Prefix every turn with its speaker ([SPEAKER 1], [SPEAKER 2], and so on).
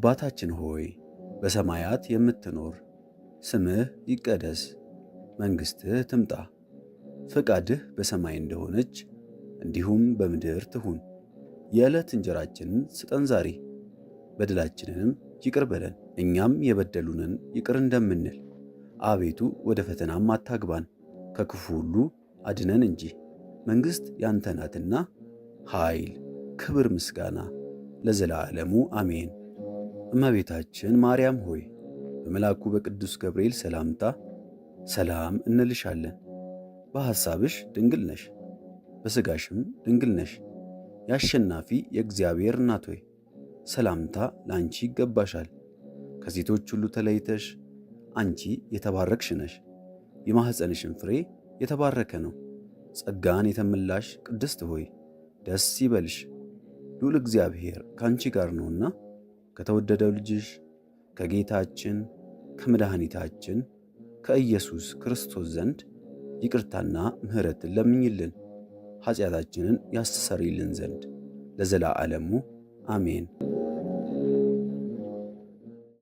[SPEAKER 1] አባታችን ሆይ በሰማያት የምትኖር፣ ስምህ ይቀደስ፣ መንግሥትህ ትምጣ፣ ፈቃድህ በሰማይ እንደሆነች እንዲሁም በምድር ትሁን። የዕለት እንጀራችንን ስጠን ዛሬ፣ በደላችንንም ይቅር በለን እኛም የበደሉንን ይቅር እንደምንል። አቤቱ ወደ ፈተናም አታግባን፣ ከክፉ ሁሉ አድነን እንጂ መንግሥት ያንተ ናትና፣ ኃይል፣ ክብር፣ ምስጋና ለዘላለሙ አሜን። እመቤታችን ማርያም ሆይ በመልአኩ በቅዱስ ገብርኤል ሰላምታ ሰላም እንልሻለን። በሐሳብሽ ድንግል ነሽ፣ በሥጋሽም ድንግል ነሽ። የአሸናፊ የእግዚአብሔር እናት ሆይ ሰላምታ ለአንቺ ይገባሻል። ከሴቶች ሁሉ ተለይተሽ አንቺ የተባረክሽ ነሽ። የማኅፀንሽን ፍሬ የተባረከ ነው። ጸጋን የተመላሽ ቅድስት ሆይ ደስ ይበልሽ፣ ልዑል እግዚአብሔር ከአንቺ ጋር ነውና ከተወደደው ልጅሽ ከጌታችን ከመድኃኒታችን ከኢየሱስ ክርስቶስ ዘንድ ይቅርታና ምሕረትን ለምኝልን ኃጢአታችንን ያስተሰርይልን ዘንድ ለዘላለሙ አሜን።